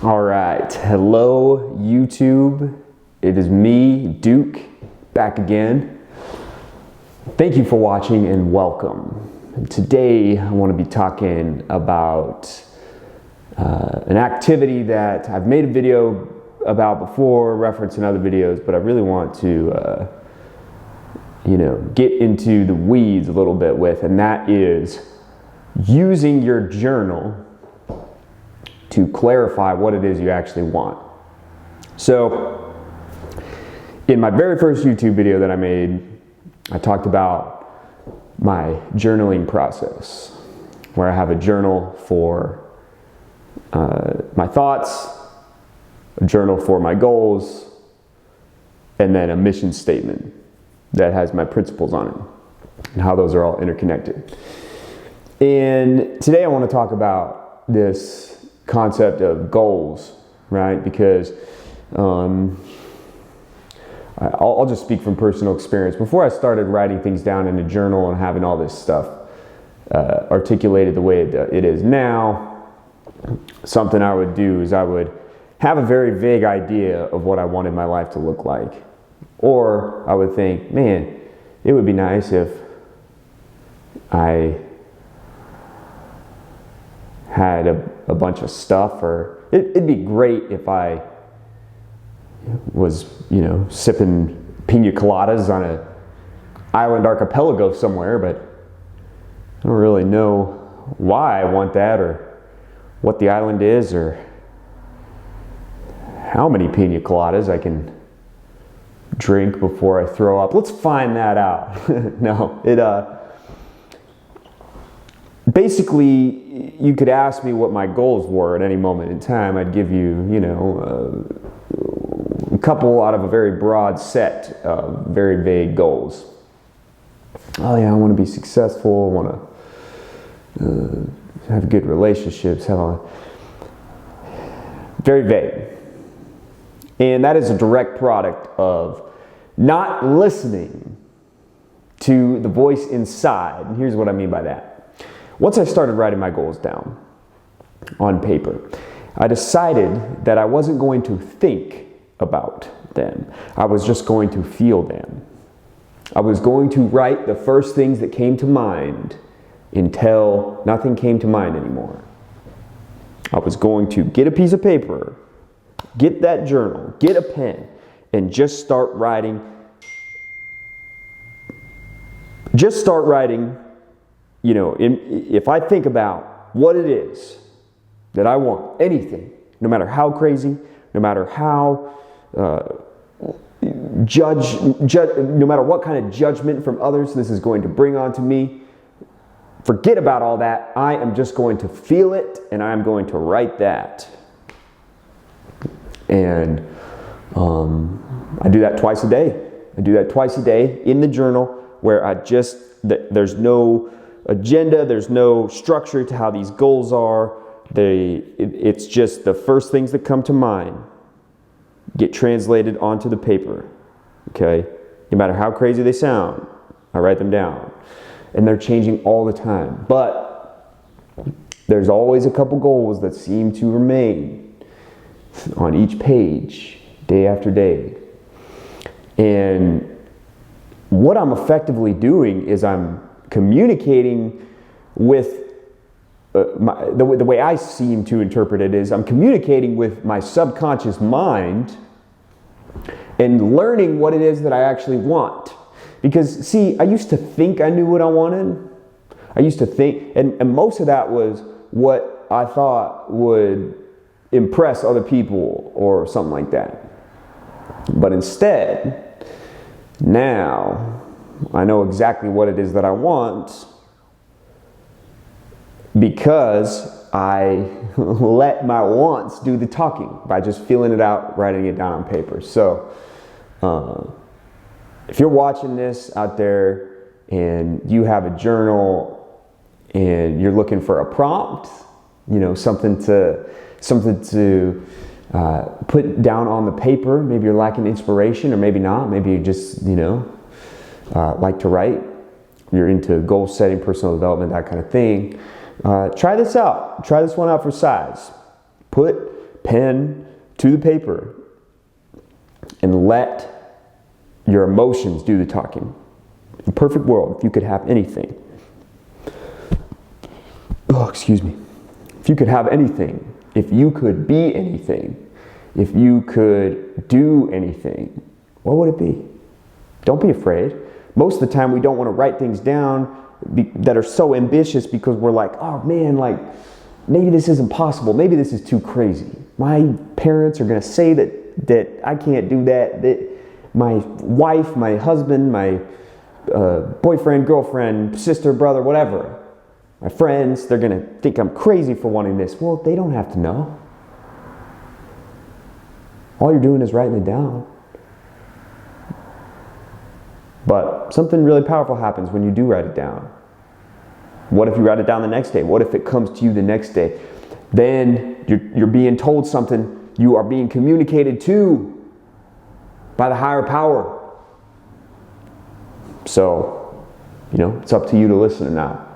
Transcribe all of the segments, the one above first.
All right, hello YouTube. It is me, Duke, back again. Thank you for watching and welcome. Today I want to be talking about an activity that I've made a video about before, referenced in other videos, but I really want to get into the weeds a little bit with, and that is using your journal to clarify what it is you actually want. So in my very first YouTube video that I made, I talked about my journaling process, where I have a journal for my thoughts, a journal for my goals, and then a mission statement that has my principles on it and how those are all interconnected. And today I want to talk about this concept of goals, right? Because I'll just speak from personal experience. Before I started writing things down in a journal and having all this stuff articulated the way it is now, something I would do is I would have a very vague idea of what I wanted my life to look like. Or I would think, man, it would be nice if I had a bunch of stuff, or it'd be great if I was, sipping pina coladas on an island archipelago somewhere, but I don't really know why I want that, or what the island is, or how many pina coladas I can drink before I throw up. Let's find that out. No, basically, you could ask me what my goals were at any moment in time. I'd give you, a couple out of a very broad set of very vague goals. Oh yeah, I want to be successful. I want to have good relationships. Very vague. And that is a direct product of not listening to the voice inside. And here's what I mean by that. Once I started writing my goals down on paper, I decided that I wasn't going to think about them. I was just going to feel them. I was going to write the first things that came to mind until nothing came to mind anymore. I was going to get a piece of paper, get that journal, get a pen, and just start writing. If I think about what it is that I want, anything, no matter how crazy, no matter how no matter what kind of judgment from others this is going to bring onto me, forget about all that. I am just going to feel it, and I am going to write that. And I do that twice a day. I do that twice a day in the journal, where there's no agenda, there's no structure to how these goals are. It's just the first things that come to mind get translated onto the paper. Okay? No matter how crazy they sound, I write them down. And they're changing all the time. But there's always a couple goals that seem to remain on each page, day after day. And what I'm effectively doing is I'm communicating with the way I seem to interpret it is I'm communicating with my subconscious mind and learning what it is that I actually want. Because see, I used to think I knew what I wanted. I used to think, and most of that was what I thought would impress other people or something like that. But instead, now I know exactly what it is that I want, because I let my wants do the talking by just feeling it out, writing it down on paper. So if you're watching this out there and you have a journal and you're looking for a prompt, something to put down on the paper, maybe you're lacking inspiration, or maybe not, maybe you just like to write, you're into goal setting, personal development, that kind of thing, try this out. Try this one out for size. Put pen to the paper and let your emotions do the talking. In a perfect world, if you could have anything, if you could have anything, if you could be anything, if you could do anything, what would it be? Don't be afraid. Most of the time we don't want to write things down that are so ambitious because we're like, oh man, like maybe this isn't possible. Maybe this is too crazy. My parents are going to say that I can't do that my wife, my husband, my boyfriend, girlfriend, sister, brother, whatever, my friends, they're going to think I'm crazy for wanting this. Well, they don't have to know. All you're doing is writing it down. But something really powerful happens when you do write it down. What if you write it down the next day? What if it comes to you the next day? Then you're being told something, you are being communicated to by the higher power. So, it's up to you to listen or not.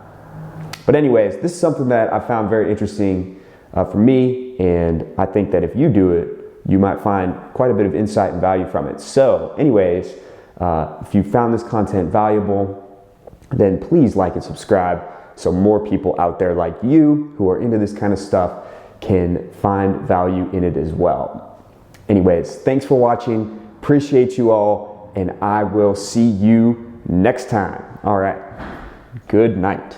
But anyways, this is something that I found very interesting for me, and I think that if you do it, you might find quite a bit of insight and value from it. So anyways, if you found this content valuable, then please like and subscribe so more people out there like you who are into this kind of stuff can find value in it as well. Anyways, thanks for watching. Appreciate you all, and I will see you next time. All right. Good night.